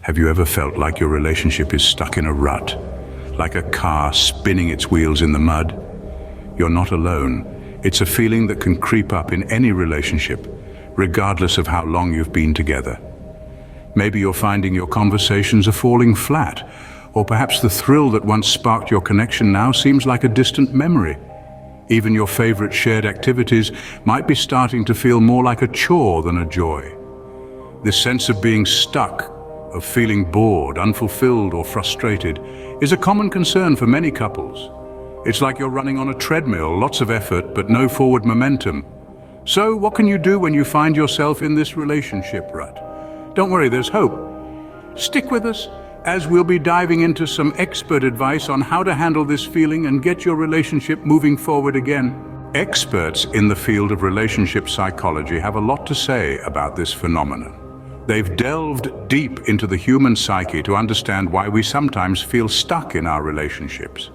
Have you ever felt like your relationship is stuck in a rut, like a car spinning its wheels in the mud? You're not alone. It's a feeling that can creep up in any relationship, regardless of how long you've been together. Maybe you're finding your conversations are falling flat, or perhaps the thrill that once sparked your connection now seems like a distant memory. Even your favorite shared activities might be starting to feel more like a chore than a joy. This sense of being stuck, of feeling bored, unfulfilled, or frustrated, is a common concern for many couples. It's like you're running on a treadmill, lots of effort, but no forward momentum. So, what can you do when you find yourself in this relationship rut? Don't worry, there's hope. Stick with us, as we'll be diving into some expert advice on how to handle this feeling and get your relationship moving forward again. Experts in the field of relationship psychology have a lot to say about this phenomenon. They've delved deep into the human psyche to understand why we sometimes feel stuck in our relationships,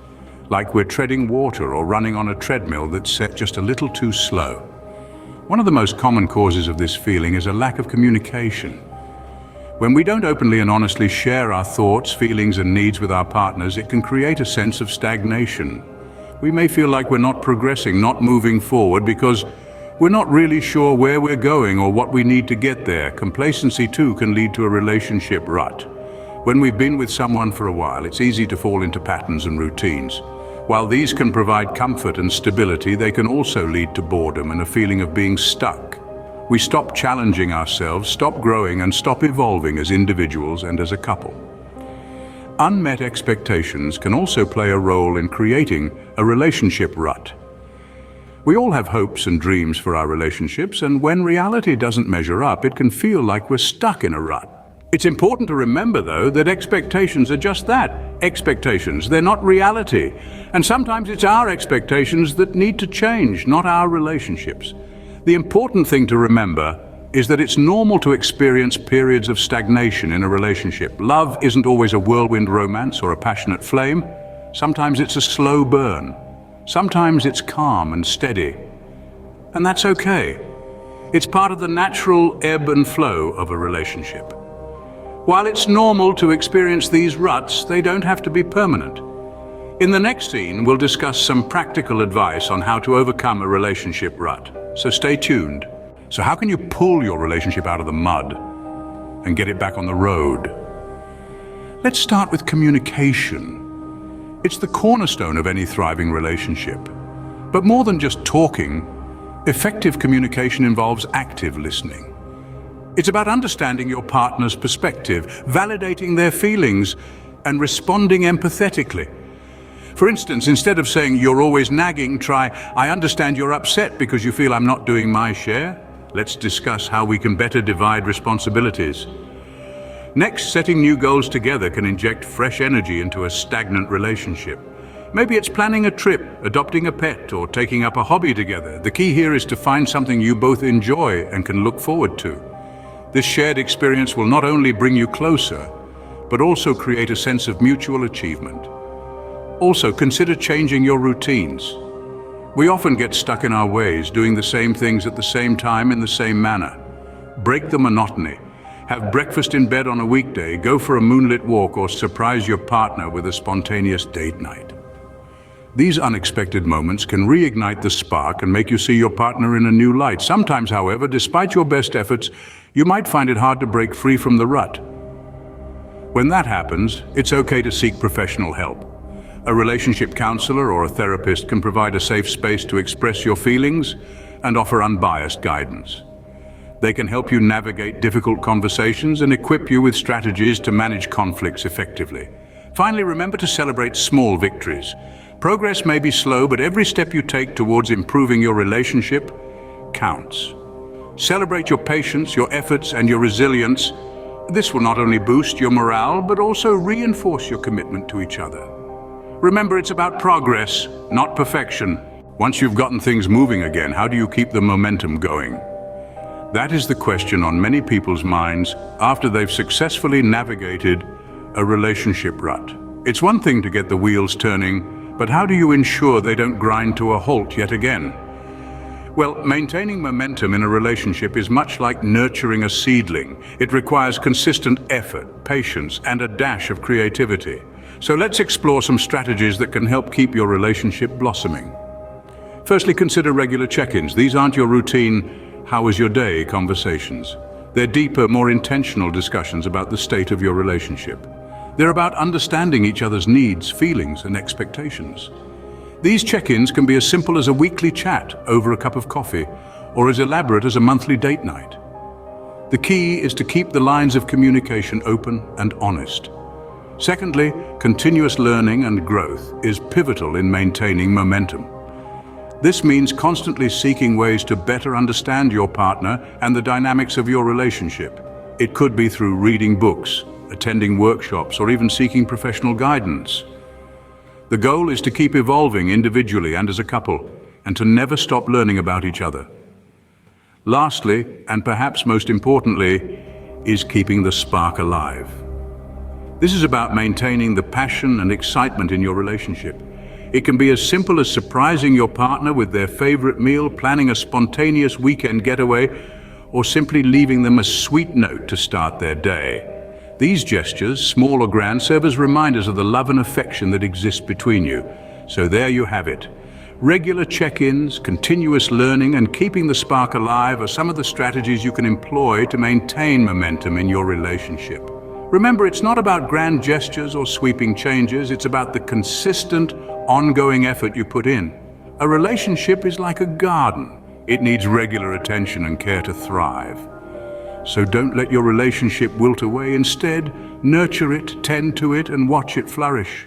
like we're treading water or running on a treadmill that's set just a little too slow. One of the most common causes of this feeling is a lack of communication. When we don't openly and honestly share our thoughts, feelings, and needs with our partners, it can create a sense of stagnation. We may feel like we're not progressing, not moving forward, because we're not really sure where we're going or what we need to get there. Complacency too can lead to a relationship rut. When we've been with someone for a while, it's easy to fall into patterns and routines. While these can provide comfort and stability, they can also lead to boredom and a feeling of being stuck. We stop challenging ourselves, stop growing, and stop evolving as individuals and as a couple. Unmet expectations can also play a role in creating a relationship rut. We all have hopes and dreams for our relationships, and when reality doesn't measure up, it can feel like we're stuck in a rut. It's important to remember, though, that expectations are just that, expectations. They're not reality. And sometimes it's our expectations that need to change, not our relationships. The important thing to remember is that it's normal to experience periods of stagnation in a relationship. Love isn't always a whirlwind romance or a passionate flame. Sometimes it's a slow burn. Sometimes it's calm and steady, and that's okay. It's part of the natural ebb and flow of a relationship. While it's normal to experience these ruts, they don't have to be permanent. In the next scene, we'll discuss some practical advice on how to overcome a relationship rut. So stay tuned. So how can you pull your relationship out of the mud and get it back on the road? Let's start with communication. It's the cornerstone of any thriving relationship. But more than just talking, effective communication involves active listening. It's about understanding your partner's perspective, validating their feelings, and responding empathetically. For instance, instead of saying, "You're always nagging," try, "I understand you're upset because you feel I'm not doing my share. Let's discuss how we can better divide responsibilities." Next, setting new goals together can inject fresh energy into a stagnant relationship. Maybe it's planning a trip, adopting a pet, or taking up a hobby together. The key here is to find something you both enjoy and can look forward to. This shared experience will not only bring you closer, but also create a sense of mutual achievement. Also, consider changing your routines. We often get stuck in our ways, doing the same things at the same time in the same manner. Break the monotony. Have breakfast in bed on a weekday, go for a moonlit walk, or surprise your partner with a spontaneous date night. These unexpected moments can reignite the spark and make you see your partner in a new light. Sometimes, however, despite your best efforts, you might find it hard to break free from the rut. When that happens, it's okay to seek professional help. A relationship counselor or a therapist can provide a safe space to express your feelings and offer unbiased guidance. They can help you navigate difficult conversations and equip you with strategies to manage conflicts effectively. Finally, remember to celebrate small victories. Progress may be slow, but every step you take towards improving your relationship counts. Celebrate your patience, your efforts, and your resilience. This will not only boost your morale, but also reinforce your commitment to each other. Remember, it's about progress, not perfection. Once you've gotten things moving again, how do you keep the momentum going? That is the question on many people's minds after they've successfully navigated a relationship rut. It's one thing to get the wheels turning, but how do you ensure they don't grind to a halt yet again? Well, maintaining momentum in a relationship is much like nurturing a seedling. It requires consistent effort, patience, and a dash of creativity. So let's explore some strategies that can help keep your relationship blossoming. Firstly, consider regular check-ins. These aren't your routine, "how was your day?" conversations. They're deeper, more intentional discussions about the state of your relationship. They're about understanding each other's needs, feelings, and expectations. These check-ins can be as simple as a weekly chat over a cup of coffee, or as elaborate as a monthly date night. The key is to keep the lines of communication open and honest. Secondly, continuous learning and growth is pivotal in maintaining momentum. This means constantly seeking ways to better understand your partner and the dynamics of your relationship. It could be through reading books, attending workshops, or even seeking professional guidance. The goal is to keep evolving individually and as a couple, and to never stop learning about each other. Lastly, and perhaps most importantly, is keeping the spark alive. This is about maintaining the passion and excitement in your relationship. It can be as simple as surprising your partner with their favorite meal, planning a spontaneous weekend getaway, or simply leaving them a sweet note to start their day. These gestures, small or grand, serve as reminders of the love and affection that exists between you. So there you have it. Regular check-ins, continuous learning, and keeping the spark alive are some of the strategies you can employ to maintain momentum in your relationship. Remember, it's not about grand gestures or sweeping changes, it's about the consistent, ongoing effort you put in. A relationship is like a garden. It needs regular attention and care to thrive. So don't let your relationship wilt away. Instead, nurture it, tend to it, and watch it flourish.